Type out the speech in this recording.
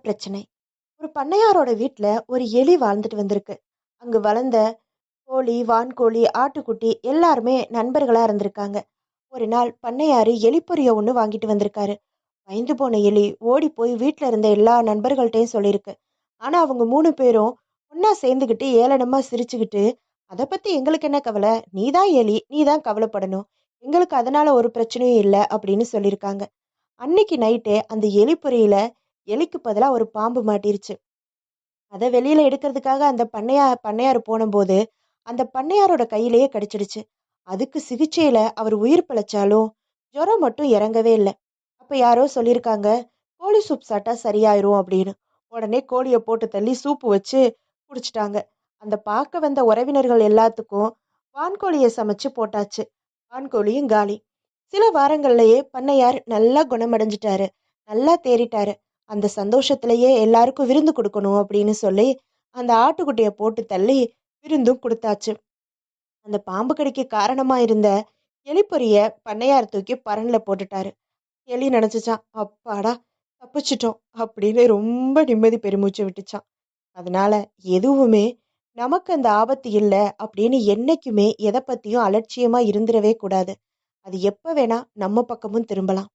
பிரச்சனை. ஒரு பண்ணையாரோட வீட்ல ஒரு எலி வாழ்ந்துட்டு வந்திருக்கு. அங்கு வளர்ந்த கோழி, வான்கோழி, ஆட்டுக்குட்டி எல்லாருமே நண்பர்களா இருந்திருக்காங்க. ஒரு நாள் பண்ணையாரு எலிப்பொரிய ஒண்ணு வாங்கிட்டு வந்திருக்காரு. பயந்து போன எலி ஓடி போய் வீட்ல இருந்த எல்லா நண்பர்கள்ட்டையும் சொல்லியிருக்கு. ஆனா அவங்க 3 பேரும் ஒண்ணா சேர்ந்துக்கிட்டு ஏளனமா சிரிச்சுக்கிட்டு, "அத பத்தி எங்களுக்கு என்ன கவலை? நீதான் எலி, நீதான் கவலைப்படணும். எங்களுக்கு அதனால ஒரு பிரச்சனையும் இல்ல" அப்படின்னு சொல்லியிருக்காங்க. அன்னைக்கு நைட்டே அந்த எலிப்பொறியில எலிக்கு பதிலா ஒரு பாம்பு மாட்டிருச்சு. அத வெளியில எடுக்கிறதுக்காக அந்த பண்ணையார் போனபோது, அந்த பண்ணையாரோட கையிலேயே கடிச்சிடுச்சு. அதுக்கு சிகிச்சையில அவர் உயிர் பிழைச்சாலும், ஜுரம் மட்டும் இறங்கவே இல்ல. அப்ப யாரோ சொல்லியிருக்காங்க, கோழி சூப் சாப்பிட்டா சரியாயிரும் அப்படின்னு. உடனே கோழிய போட்டு தள்ளி சூப்பு வச்சு குடிச்சிட்டாங்க. அந்த பார்க்க வந்த உறவினர்கள் எல்லாத்துக்கும் வான்கோழிய சமைச்சு போட்டாச்சு. வான்கோழியும் காலி. சில வாரங்கள்லயே பண்ணையார் நல்லா குணமடைஞ்சிட்டாரு. நல்லா தேறிட்டாரு. அந்த சந்தோஷத்திலேயே எல்லாருக்கும் விருந்து கொடுக்கணும் அப்படின்னு சொல்லி, அந்த ஆட்டுக்குட்டிய போட்டு தள்ளி விருந்தும் குடுத்தாச்சு. அந்த பாம்பு கடிக்கு காரணமா இருந்த எலிப்பொறிய பண்ணையார் தூக்கி பரன்ல போட்டுட்டாரு. எலி நினைச்சுச்சான், அப்பாடா தப்பிச்சிட்டோம் அப்படின்னு ரொம்ப நிம்மதி பெருமூச்சு விட்டுச்சான். அதனால எதுவுமே நமக்கு அந்த ஆபத்து இல்ல அப்படின்னு என்னைக்குமே எதை பத்தியும் அலட்சியமா இருந்துடவே கூடாது. அது எப்ப வேணா நம்ம பக்கமும் திரும்பலாம்.